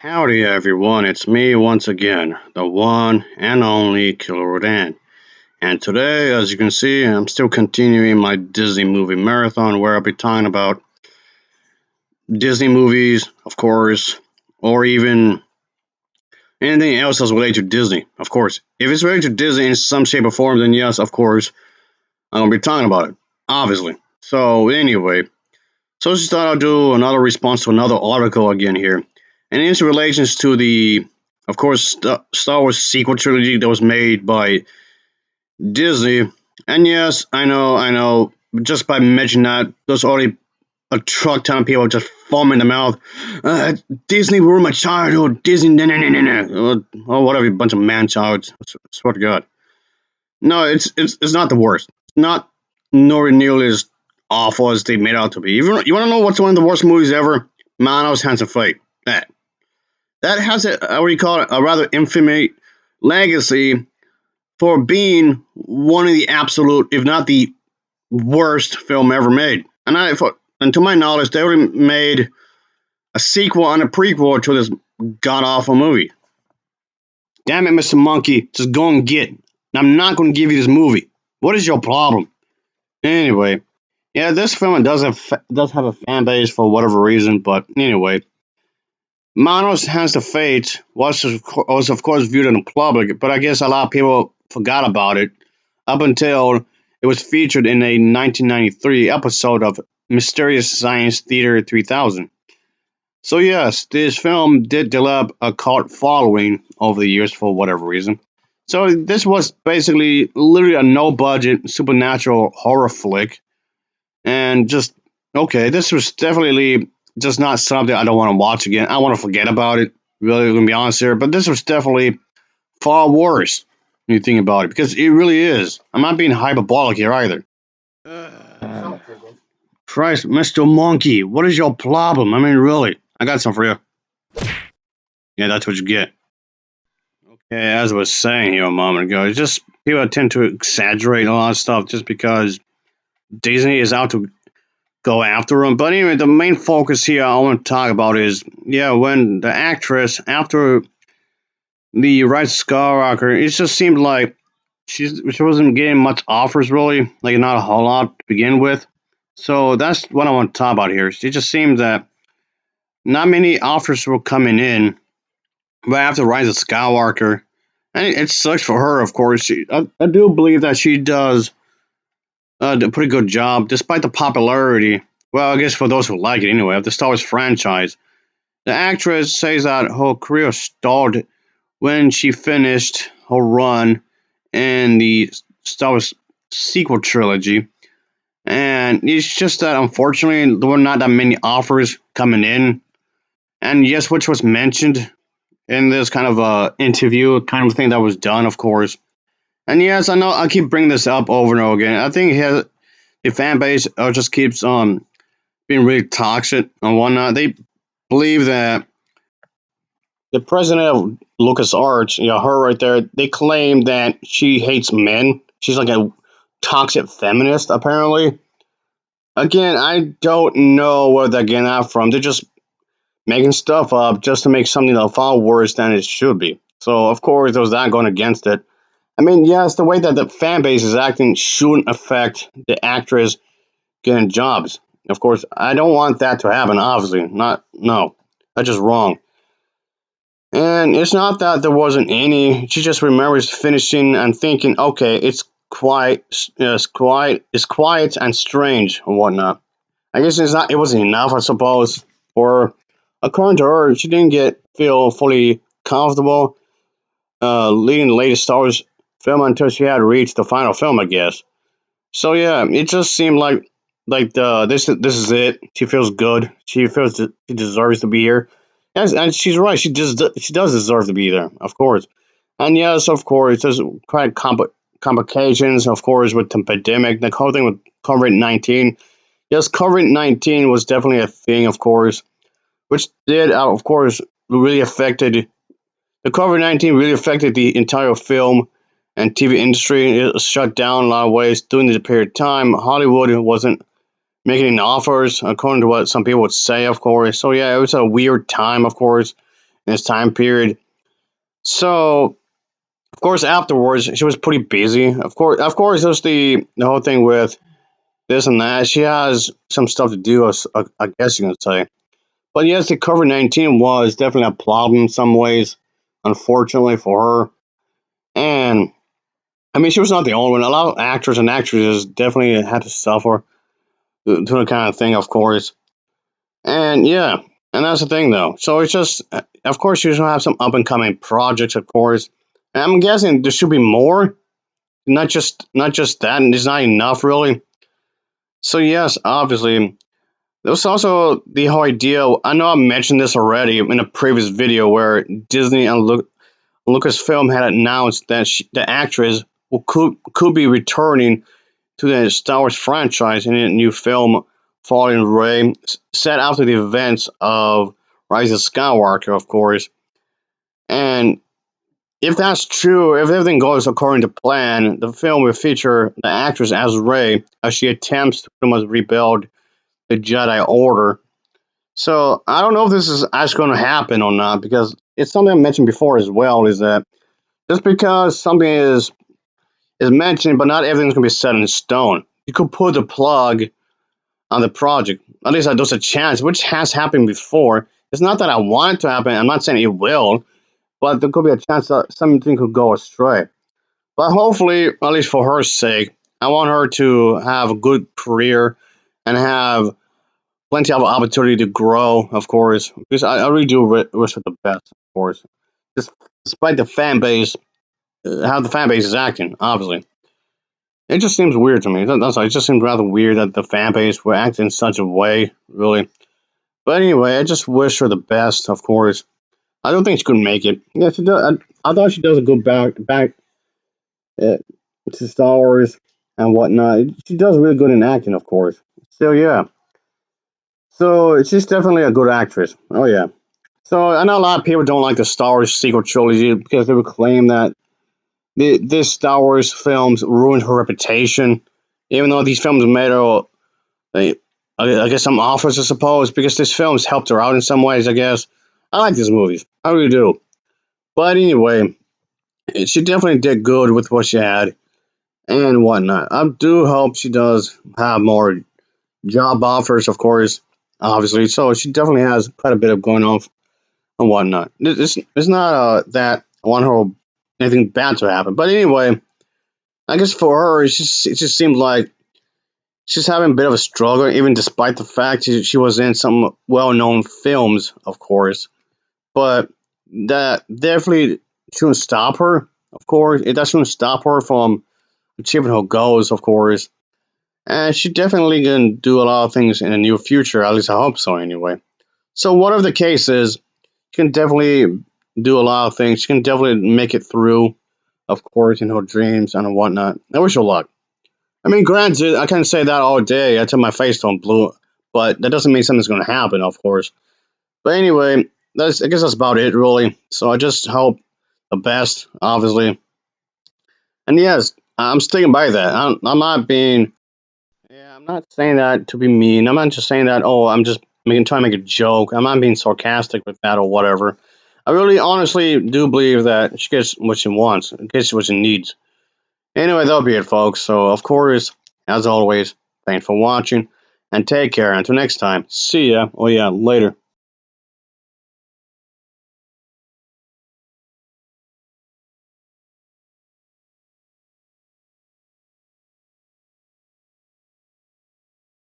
Howdy everyone, it's me once again, the one and only Killer Rodan. And today, as you can see, I'm still continuing my Disney movie marathon where I'll be talking about Disney movies, of course, or even anything else that's related to Disney, of course. If it's related to Disney in some shape or form, then yes, of course, I'm going to be talking about it, obviously. So, anyway, so I just thought I'll do another response to another article again here. And it's in relations to the, of course, Star Wars sequel trilogy that was made by Disney. And yes, I know, just by mentioning that, there's already a truck ton of people just foaming in the mouth. Disney ruined my childhood. Disney, nah. Oh, whatever, you bunch of man-childs. Swear to God. No, it's not the worst. It's not nor nearly as awful as they made out to be. You want to know what's one of the worst movies ever? Manos, Hands of Fate. That has a what do you call it? A rather infamous legacy for being one of the absolute, if not the worst film ever made. And to my knowledge, they already made a sequel and a prequel to this god awful movie. Damn it, Mr. Monkey, just go and get it. I'm not going to give you this movie. What is your problem? Anyway, yeah, this film does have a fan base for whatever reason, but anyway, Manos Hands to Fate was of course viewed in the public, but I guess a lot of people forgot about it up until it was featured in a 1993 episode of Mysterious Science Theater 3000. So yes, this film did develop a cult following over the years for whatever reason. So this was basically literally a no-budget supernatural horror flick, and just okay, this was definitely just not something I don't want to watch again. I want to forget about it. Really, gonna be honest here, but this was definitely far worse when you think about it because it really is. I'm not being hyperbolic here either. Christ, Mr. Monkey, what is your problem? I mean, really, I got some for you. Yeah, that's what you get. Okay, as I was saying here a moment ago, it's just people tend to exaggerate a lot of stuff just because Disney is out to go after him. But anyway, the main focus here I want to talk about is yeah, when the actress after the Rise of Skywalker, it just seemed like she wasn't getting much offers really, like not a whole lot to begin with. So that's what I want to talk about here. It just seemed that not many offers were coming in right after Rise of Skywalker. And it sucks for her, of course. I do believe that she does a pretty good job, despite the popularity. Well, I guess for those who like it anyway, of the Star Wars franchise. The actress says that her career stalled when she finished her run in the Star Wars sequel trilogy. And it's just that unfortunately there were not that many offers coming in. And yes, which was mentioned in this kind of interview kind of thing that was done, of course. And yes, I know I keep bringing this up over and over again. I think the fan base just keeps being really toxic and whatnot. They believe that the president of LucasArts, her right there, they claim that she hates men. She's like a toxic feminist, apparently. Again, I don't know where they're getting that from. They're just making stuff up just to make something that far worse than it should be. So, of course, there's that going against it. I mean, yes, the way that the fan base is acting shouldn't affect the actress getting jobs. Of course, I don't want that to happen, obviously. No. That's just wrong. And it's not that there wasn't any. She just remembers finishing and thinking, okay, it's quiet and strange and whatnot. I guess it wasn't enough, I suppose. Or according to her, she didn't feel fully comfortable leading the latest Star Wars film until she had reached the final film, I guess. So yeah, it just seemed like this is it. She feels good. She feels that she deserves to be here. Yes, and she's right. She does deserve to be there, of course. And yes, of course, there's quite complications, of course, with the pandemic, the whole thing with COVID-19. Yes, COVID-19 was definitely a thing, of course, which did, of course, really affected the COVID-19 really affected the entire film and TV industry. It was shut down in a lot of ways during the period of time. Hollywood wasn't making any offers, according to what some people would say, of course. So yeah, it was a weird time, of course. in this time period. So, of course, afterwards she was pretty busy. Of course, there's the whole thing with this and that. She has some stuff to do. I guess you can say. But yes, the COVID-19 was definitely a problem in some ways, unfortunately for her. And I mean, she was not the only one. A lot of actors and actresses definitely had to suffer to the kind of thing, of course. And yeah, and that's the thing, though. So it's just, of course, she's gonna have some up and coming projects, of course. And I'm guessing there should be more, not just that, and it's not enough really. So yes, obviously, there was also the whole idea. I know I mentioned this already in a previous video where Disney and Lucasfilm had announced that the actress who could be returning to the Star Wars franchise in a new film following Rey, set after the events of Rise of Skywalker, of course. And if that's true, if everything goes according to plan, the film will feature the actress as Rey as she attempts to pretty much rebuild the Jedi Order. So I don't know if this is actually going to happen or not, because it's something I mentioned before as well. Is that just because something is mentioned, but not everything's going to be set in stone. You could put the plug on the project. At least there's a chance, which has happened before. It's not that I want it to happen. I'm not saying it will, but there could be a chance that something could go astray. But hopefully, at least for her sake, I want her to have a good career and have plenty of opportunity to grow, of course, because I really do wish her the best, of course. Just despite the fan base, how the fan base is acting, obviously. It just seems weird to me. That's all. It just seems rather weird that the fan base would act in such a way, really. But anyway, I just wish her the best, of course. I don't think she could make it. Yeah, she does. I thought she does a good back uh, to Star Wars and whatnot. She does really good in acting, of course. So yeah, so she's definitely a good actress. Oh yeah. So I know a lot of people don't like the Star Wars sequel trilogy because they would claim that this Star Wars films ruined her reputation, even though these films made her, I, I guess, some offers, I suppose, because these films helped her out in some ways. I guess I like these movies, I really do. But anyway, she definitely did good with what she had and whatnot. I do hope she does have more job offers, of course, obviously. So she definitely has quite a bit of going on and whatnot. It's not that I want her anything bad to happen, but anyway, I guess for her, it just seemed like she's having a bit of a struggle, even despite the fact she was in some well-known films, of course. But that definitely shouldn't stop her. Of course, it doesn't stop her from achieving her goals, of course. And she definitely can do a lot of things in the near future. At least I hope so, anyway. So whatever the case is, she can definitely do a lot of things. She can definitely make it through, of course, in her dreams and whatnot. I wish her luck. I mean, granted, I can say that all day until my face don't blue, but that doesn't mean something's going to happen, of course. But anyway, I guess that's about it, really. So I just hope the best, obviously. And yes, I'm sticking by that. I'm not being. Yeah, I'm not saying that to be mean. I'm not just saying that. Oh, I'm just trying to make a joke. I'm not being sarcastic with that or whatever. I really, honestly, do believe that she gets what she wants, gets what she needs. Anyway, that'll be it, folks. So, of course, as always, thanks for watching and take care. Until next time, see ya. Oh, yeah, later.